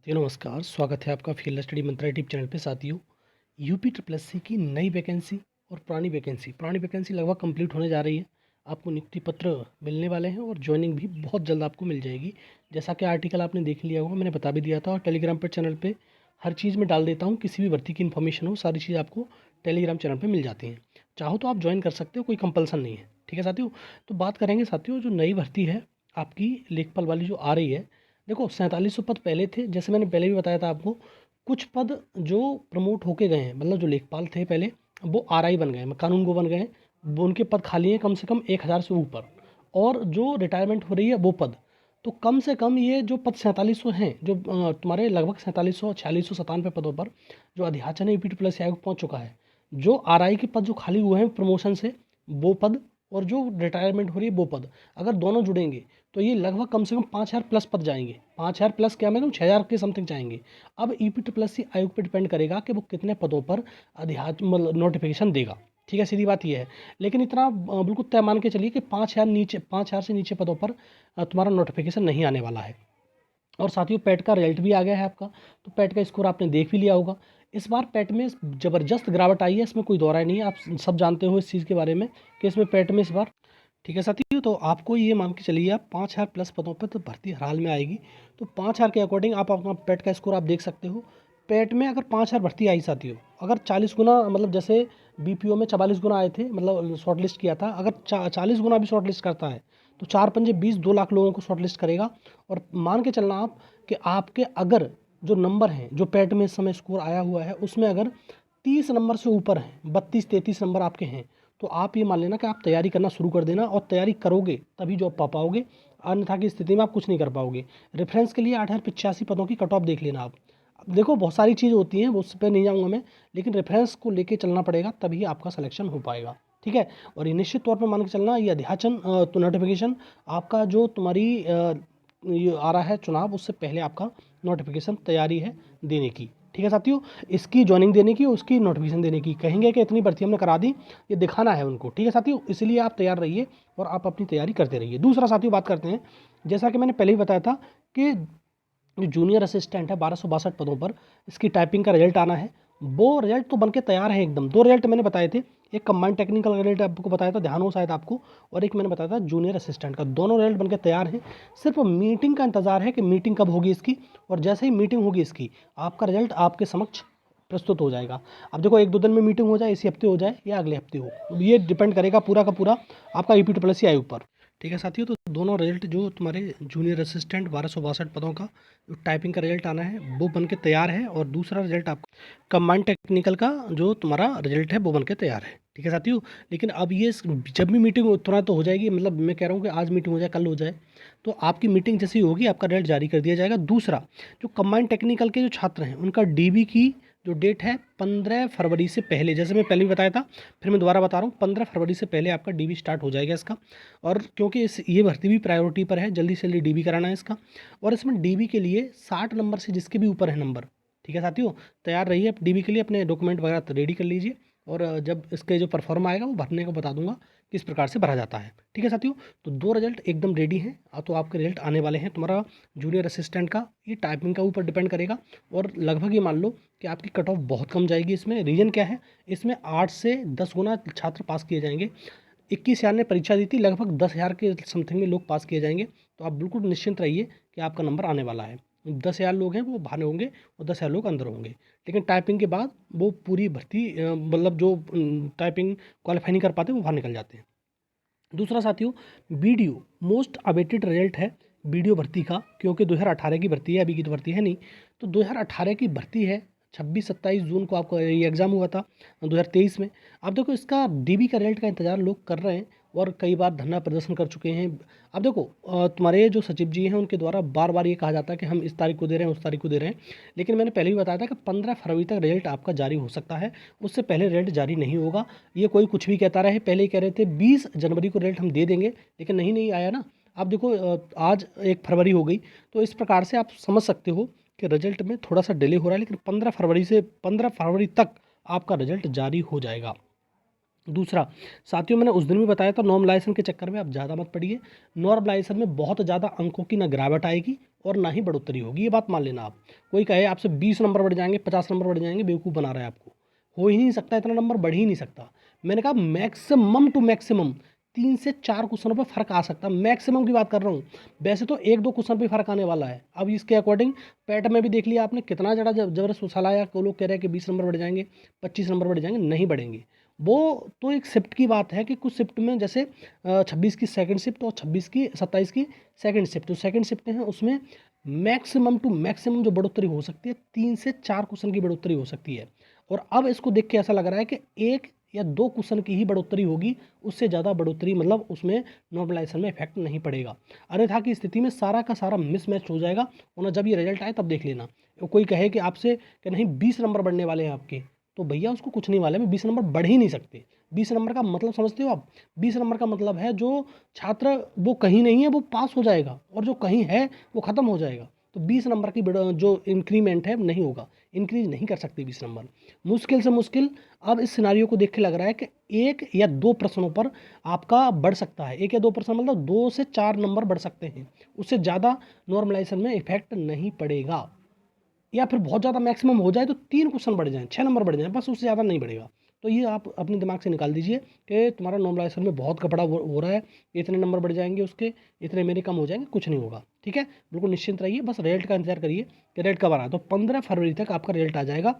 जी नमस्कार, स्वागत है आपका फील्ड स्टडी मंत्रा यूट्यूब चैनल पे। साथियों, यूपी ट्रिपल एस सी की नई वैकेंसी और पुरानी वैकेंसी लगभग कंप्लीट होने जा रही है। आपको नियुक्ति पत्र मिलने वाले हैं और ज्वाइनिंग भी बहुत जल्द आपको मिल जाएगी। जैसा कि आर्टिकल आपने देख लिया होगा, मैंने बता भी दिया था और टेलीग्राम पर चैनल पे हर चीज़ में डाल देता हूँ। किसी भी भर्ती की इन्फॉर्मेशन हो, सारी चीज़ आपको टेलीग्राम चैनल पर मिल जाती हैं। चाहो तो आप ज्वाइन कर सकते हो, कोई कंपल्सन नहीं है। ठीक है साथियों, तो बात करेंगे साथियों, जो नई भर्ती है आपकी लेखपाल वाली जो आ रही है। देखो, 4700 पद पहले थे, जैसे मैंने पहले भी बताया था आपको। कुछ पद जो प्रमोट होके गए हैं, मतलब जो लेखपाल थे पहले, वो आरआई बन गए, कानून गो बन गए हैं। वो उनके पद खाली हैं कम से कम 1000 से ऊपर। और जो रिटायरमेंट हो रही है वो पद, तो कम से कम ये जो पद 4700 हैं, जो तुम्हारे लगभग 4700 4697 पदों पर जो अध्याचन यूपी प्लस आयोग पहुँच चुका है। जो आरआई के पद जो खाली हुए हैं प्रमोशन से, वो पद, और जो रिटायरमेंट हो रही है वो पद, अगर दोनों जुड़ेंगे तो ये लगभग कम से कम 5000 प्लस पद जाएंगे। 5000 प्लस क्या, मैं 6000 के समथिंग जाएंगे। अब ईपी प्लस सी आयोग पर डिपेंड करेगा कि वो कितने पदों पर अध्यात्म मतलब नोटिफिकेशन देगा। ठीक है, सीधी बात ये है। लेकिन इतना बिल्कुल तय मान के चलिए कि 5000 से नीचे पदों पर तुम्हारा नोटिफिकेशन नहीं आने वाला है। और साथियों, पैट का रिजल्ट भी आ गया है आपका, तो पैट का स्कोर आपने देख भी लिया होगा। इस बार पैट में ज़बरदस्त गिरावट आई है, इसमें कोई दौरा नहीं है। आप सब जानते हो इस चीज़ के बारे में कि इसमें पैट में इस बार, ठीक है साथियों, तो आपको ये मान के चलिए आप 5000 प्लस पदों पर तो भर्ती हर हाल में आएगी। तो 5000 के अकॉर्डिंग आप अपना पेट का स्कोर आप देख सकते हो। पेट में अगर 5000 भर्ती आई साथियों, अगर 40 गुना, मतलब जैसे बीपीओ में 44 गुना आए थे, मतलब शॉर्ट लिस्ट किया था, अगर 40 गुना भी शॉर्ट लिस्ट करता है तो 4 पंजे 20, 2 लाख लोगों को शॉर्ट लिस्ट करेगा। और मान के चलना आप कि आपके अगर जो नंबर हैं, जो पेट में इस समय स्कोर आया हुआ है, उसमें अगर 30 नंबर से ऊपर हैं, 32-33 नंबर आपके हैं, तो आप ये मान लेना कि आप तैयारी करना शुरू कर देना। और तैयारी करोगे तभी जॉब पा पाओगे, अन्यथा की स्थिति में आप कुछ नहीं कर पाओगे। रेफरेंस के लिए 8085 पदों की कट ऑफ देख लेना आप। अब देखो, बहुत सारी चीज़ होती हैं, वो उस पर नहीं जाऊँगा मैं, लेकिन रेफरेंस को लेके चलना पड़ेगा, तभी आपका सिलेक्शन हो पाएगा। ठीक है, और ये निश्चित तौर पर मान के चलना, ये अध्याचन तो नोटिफिकेशन आपका जो तुम्हारी ये आ रहा है चुनाव, उससे पहले आपका नोटिफिकेशन तैयारी है देने की। ठीक है साथियों, इसकी ज्वाइनिंग देने की, उसकी नोटिफिकेशन देने की, कहेंगे कि इतनी भर्ती हमने करा दी, ये दिखाना है उनको। ठीक है साथियों, इसलिए आप तैयार रहिए और आप अपनी तैयारी करते रहिए। दूसरा साथियों, बात करते हैं, जैसा कि मैंने पहले ही बताया था कि जो जूनियर असिस्टेंट है 1262 पदों पर, इसकी टाइपिंग का रिजल्ट आना है। वो रिजल्ट तो बनके तैयार है एकदम। 2 रिजल्ट मैंने बताए थे, एक कंबाइंड टेक्निकल रिजल्ट आपको बताया था, ध्यान हो शायद आपको, और एक मैंने बताया था जूनियर असिस्टेंट का। दोनों रिजल्ट बनके तैयार हैं, सिर्फ मीटिंग का इंतजार है कि मीटिंग कब होगी इसकी। और जैसे ही मीटिंग होगी इसकी, आपका रिजल्ट आपके समक्ष प्रस्तुत हो जाएगा। अब देखो, 1-2 दिन में मीटिंग हो जाए, इसी हफ्ते हो जाए या अगले हफ्ते हो, ये डिपेंड करेगा पूरा का पूरा आपका ईपी ट्रिपल एस आयोग पर। ठीक है साथियों, तो दोनों रिजल्ट जो तुम्हारे जूनियर असिस्टेंट 1262 पदों का जो टाइपिंग का रिजल्ट आना है, वो बन के तैयार है। और दूसरा रिजल्ट आपका कंबाइंड टेक्निकल का जो तुम्हारा रिजल्ट है, वो बन के तैयार है। ठीक है साथियों, लेकिन अब ये जब भी मीटिंग तुरंत तो हो जाएगी, मतलब मैं कह रहा हूँ कि आज मीटिंग हो जाए, कल हो जाए, तो आपकी मीटिंग जैसी होगी आपका रिजल्ट जारी कर दिया जाएगा। दूसरा, जो कंबाइंड टेक्निकल के जो छात्र हैं, उनका डीबी की जो डेट है 15 फरवरी से पहले, जैसे मैं पहले भी बताया था, फिर मैं दोबारा बता रहा हूँ, 15 फरवरी से पहले आपका डीबी स्टार्ट हो जाएगा इसका। और क्योंकि ये भर्ती भी प्रायोरिटी पर है, जल्दी से जल्दी डीबी कराना है इसका। और इसमें डीबी के लिए 60 नंबर से जिसके भी ऊपर है नंबर, ठीक है साथियों, तैयार रहिए डीबी के लिए, अपने डॉक्यूमेंट वगैरह रेडी कर लीजिए। और जब इसके जो परफॉर्म आएगा वो भरने को बता दूंगा किस प्रकार से भरा जाता है। ठीक है साथियों, तो 2 रिजल्ट एकदम रेडी हैं। तो आपके रिजल्ट आने वाले हैं। तुम्हारा जूनियर असिस्टेंट का ये टाइपिंग का ऊपर डिपेंड करेगा, और लगभग ये मान लो कि आपकी कट ऑफ बहुत कम जाएगी इसमें। रीजन क्या है, इसमें 8 से 10 गुना छात्र पास किए जाएंगे। 21,000 ने परीक्षा दी थी, लगभग 10,000 के समथिंग में लोग पास किए जाएंगे। तो आप बिल्कुल निश्चिंत रहिए कि आपका नंबर आने वाला है। 10,000 लोग हैं वो बाहर होंगे और 10,000 लोग अंदर होंगे। लेकिन टाइपिंग के बाद वो पूरी भर्ती मतलब जो टाइपिंग क्वालिफाई नहीं कर पाते वो बाहर निकल जाते हैं। दूसरा साथियों, वीडियो मोस्ट अवेटेड रिजल्ट है वीडियो भर्ती का, क्योंकि 2018 की भर्ती है, अभी की तो भर्ती है नहीं। तो 2018 की भर्ती है, 26-27 जून को आपका ये एग्ज़ाम हुआ था 2023 में। अब देखो, इसका डीबी का रिजल्ट का इंतज़ार लोग कर रहे हैं और कई बार धरना प्रदर्शन कर चुके हैं। अब देखो, तुम्हारे जो सचिव जी हैं उनके द्वारा बार बार ये कहा जाता है कि हम इस तारीख को दे रहे हैं, उस तारीख को दे रहे हैं, लेकिन मैंने पहले भी बताया था कि 15 फरवरी तक रिजल्ट आपका जारी हो सकता है, उससे पहले रिजल्ट जारी नहीं होगा। ये कोई कुछ भी कहता रहे, पहले ही कह रहे थे 20 जनवरी को रिजल्ट हम दे देंगे, लेकिन नहीं आया ना। अब देखो, आज 1 फरवरी हो गई, तो इस प्रकार से आप समझ सकते हो कि रिजल्ट में थोड़ा सा डिले हो रहा है, लेकिन 15 फरवरी तक आपका रिजल्ट जारी हो जाएगा। दूसरा साथियों, मैंने उस दिन भी बताया था, नॉर्मलाइजेशन के चक्कर में आप ज़्यादा मत पड़िए। नॉर्मलाइजेशन में बहुत ज़्यादा अंकों की ना गिरावट आएगी और ना ही बढ़ोतरी होगी, ये बात मान लेना आप। कोई कहे आपसे 20 नंबर बढ़ जाएंगे, 50 नंबर बढ़ जाएंगे, बेवकूफ़ बना रहा है आपको। हो ही नहीं सकता, इतना नंबर बढ़ ही नहीं सकता। मैंने कहा मैक्सिमम टू मैक्सिमम 3 से 4 क्वेश्चनों पर फर्क आ सकता है, मैक्सिमम की बात कर रहा हूँ। वैसे तो 1-2 क्वेश्चन पे फर्क आने वाला है। अब इसके अकॉर्डिंग पैट में भी देख लिया आपने कितना ज़्यादा जबरदस्त उछाल आया। को लोग कह रहे हैं कि 20 नंबर बढ़ जाएंगे, 25 नंबर बढ़ जाएंगे, नहीं बढ़ेंगे। वो तो एक शिफ्ट की बात है कि कुछ शिफ्ट में जैसे 26 की सेकंड शिफ्ट और 27 की सेकंड शिफ्ट, तो सेकंड शिफ्ट हैं उसमें मैक्सिमम टू मैक्सिमम जो बढ़ोतरी हो सकती है 3 से 4 क्वेश्चन की बढ़ोतरी हो सकती है। और अब इसको देख के ऐसा लग रहा है कि 1 या 2 क्वेश्चन की ही बढ़ोतरी होगी, उससे ज़्यादा बढ़ोतरी मतलब उसमें नॉर्मलाइजेशन में इफेक्ट नहीं पड़ेगा। अन्यथा की स्थिति में सारा का सारा मिसमैच हो जाएगा, और जब ये रिजल्ट आए तब देख लेना। कोई कहे कि आपसे कि नहीं 20 नंबर बढ़ने वाले हैं आपके, तो भैया उसको कुछ नहीं वाले में 20 नंबर बढ़ ही नहीं सकते। 20 नंबर का मतलब समझते हो आप? 20 नंबर का मतलब है जो छात्र वो कहीं नहीं है वो पास हो जाएगा, और जो कहीं है वो ख़त्म हो जाएगा। तो 20 नंबर की जो इंक्रीमेंट है नहीं होगा, इंक्रीज नहीं कर सकते 20 नंबर। मुश्किल से मुश्किल अब इस सिनारियो को देख के लग रहा है कि 1 या 2 प्रश्नों पर आपका बढ़ सकता है। 1 या 2 प्रश्न मतलब 2 से 4 नंबर बढ़ सकते हैं, उससे ज़्यादा नॉर्मलाइजेशन में इफेक्ट नहीं पड़ेगा। या फिर बहुत ज़्यादा मैक्सिमम हो जाए तो 3 क्वेश्चन बढ़ जाएँ, 6 नंबर बढ़ जाएँ, बस उससे ज़्यादा नहीं बढ़ेगा। तो ये आप अपने दिमाग से निकाल दीजिए कि तुम्हारा नॉर्मलाइजेशन में बहुत कपड़ा हो रहा है, इतने नंबर बढ़ जाएंगे उसके, इतने मेरे कम हो जाएंगे, कुछ नहीं होगा। ठीक है, बिल्कुल निश्चिंत रहिए, बस रिजल्ट का इंतजार करिए कि रिजल्ट कब आ रहा है। तो 15 फरवरी तक आपका रिजल्ट आ जाएगा।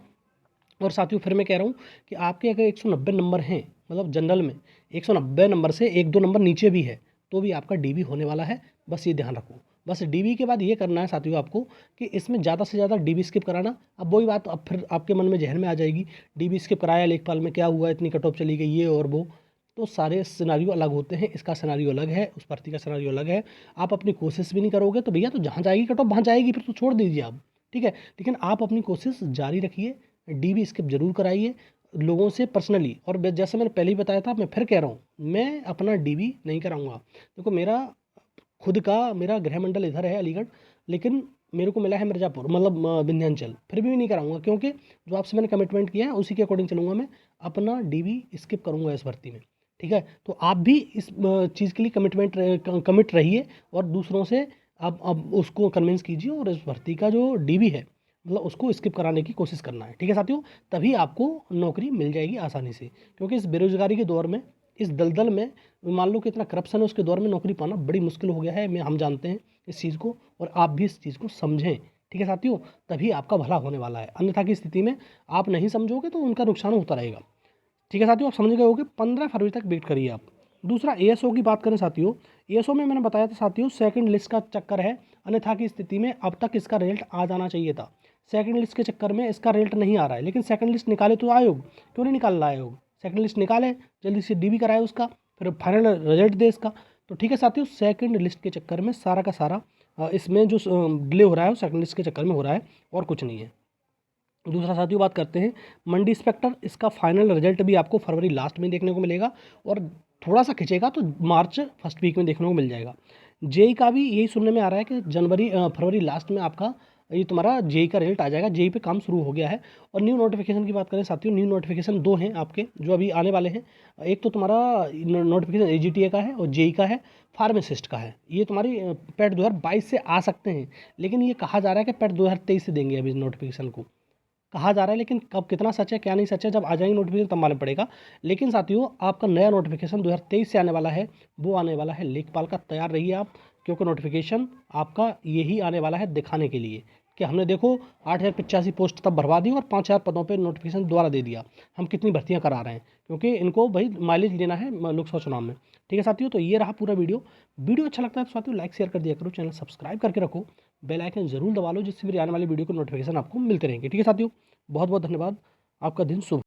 और साथियों फिर मैं कह रहा हूँ कि आपके अगर 190 नंबर हैं, मतलब जनरल में 190 नंबर से 1-2 नंबर नीचे भी है, तो भी आपका डीबी होने वाला है, बस ये ध्यान रखो। बस डीबी के बाद ये करना है साथियों आपको कि इसमें ज़्यादा से ज़्यादा डीबी स्किप कराना। अब वही बात अब फिर आपके मन में जहन में आ जाएगी, डीबी स्किप कराया, लेखपाल में क्या हुआ, इतनी कट ऑफ चली गई, ये और वो। तो सारे सिनारियो अलग होते हैं, इसका सिनारियो अलग है, उस भर्ती का सिनारियो अलग है। आप अपनी कोशिश भी नहीं करोगे तो भैया तो जहाँ जाएगी कट ऑफ वहाँ जाएगी, फिर तो छोड़ दीजिए आप। ठीक है, लेकिन आप अपनी कोशिश जारी रखिए, डीबी स्किप जरूर कराइए लोगों से पर्सनली। और जैसे मैंने पहले ही बताया था, मैं फिर कह रहा हूँ, मैं अपना डीबी नहीं कराऊंगा। देखो मेरा खुद का मेरा गृह मंडल इधर है अलीगढ़, लेकिन मेरे को मिला है मिर्ज़ापुर, मतलब विंध्याचल, फिर भी नहीं कराऊंगा क्योंकि जो आपसे मैंने कमिटमेंट किया है उसी के अकॉर्डिंग चलूंगा। मैं अपना डीबी स्किप करूंगा इस भर्ती में। ठीक है, तो आप भी इस चीज़ के लिए कमिट रहिए, और दूसरों से आप अब उसको कन्विंस कीजिए, और इस भर्ती का जो डीबी है मतलब उसको स्किप कराने की कोशिश करना है। ठीक है साथियों, तभी आपको नौकरी मिल जाएगी आसानी से। क्योंकि इस बेरोजगारी के दौर में, इस दलदल में, मान लो कि इतना करप्शन है, उसके दौर में नौकरी पाना बड़ी मुश्किल हो गया है। हम जानते हैं इस चीज़ को, और आप भी इस चीज़ को समझें। ठीक है साथियों, तभी आपका भला होने वाला है। अन्यथा की स्थिति में आप नहीं समझोगे तो उनका नुकसान होता रहेगा। ठीक है साथियों, आप समझ गए होगे। 15 फरवरी तक वेट करिए आप। दूसरा एएसओ की बात करें साथियों, एएसओ में मैंने बताया था साथियों सेकंड लिस्ट का चक्कर है। अन्यथा की स्थिति में अब तक इसका रिजल्ट आ जाना चाहिए था। सेकंड लिस्ट के चक्कर में इसका रिजल्ट नहीं आ रहा है, लेकिन सेकंड लिस्ट निकाले तो आयोग, क्यों नहीं निकाल रहा आयोग? सेकंड लिस्ट निकाले, जल्दी से डीबी कराए उसका, फिर फाइनल रिजल्ट दे इसका। तो ठीक है साथियों, सेकंड लिस्ट के चक्कर में सारा का सारा इसमें जो डिले हो रहा है वो सेकंड लिस्ट के चक्कर में हो रहा है, और कुछ नहीं है। दूसरा साथियों बात करते हैं मंडी इंस्पेक्टर, इसका फाइनल रिजल्ट भी आपको फरवरी लास्ट में देखने को मिलेगा, और थोड़ा सा खिंचेगा तो मार्च फर्स्ट वीक में देखने को मिल जाएगा। जेई का भी यही सुनने में आ रहा है कि फरवरी लास्ट में आपका ये तुम्हारा जेई का रिजल्ट आ जाएगा। जेई पे काम शुरू हो गया है। और न्यू नोटिफिकेशन की बात करें साथियों, न्यू नोटिफिकेशन 2 हैं आपके जो अभी आने वाले हैं। एक तो तुम्हारा नोटिफिकेशन एजीटीए का है, और जेई का है, फार्मासिस्ट का है। ये तुम्हारी पैट 2022 से आ सकते हैं, लेकिन ये कहा जा रहा है कि पैट 2023 से देंगे अभी नोटिफिकेशन को, कहा जा रहा है। लेकिन कब कितना सच है क्या नहीं सच है, जब आ जाएंगे नोटिफिकेशन तब मालूम पड़ेगा। लेकिन साथियों आपका नया नोटिफिकेशन 2023 से आने वाला है, वो आने वाला है लेखपाल का। तैयार रहिए आप, क्योंकि नोटिफिकेशन आपका यही आने वाला है दिखाने के लिए कि हमने देखो 8,085 पोस्ट तब भरवा दी और 5,000 पदों पर नोटिफिकेशन दोबारा दे दिया। हम कितनी भर्तियां करा रहे हैं, क्योंकि इनको भाई माइलेज लेना है लोकसभा चुनाव में। ठीक है साथियों, तो ये रहा पूरा वीडियो अच्छा लगता है तो साथियों लाइक शेयर कर दिया करो, चैनल सब्सक्राइब करके रखो, बेल आइकन जरूर दबा लो, जिससे मेरी आने वाली वीडियो को नोटिफिकेशन आपको मिलते रहेंगे। ठीक है साथियों, बहुत बहुत धन्यवाद। आपका दिन शुभ हो।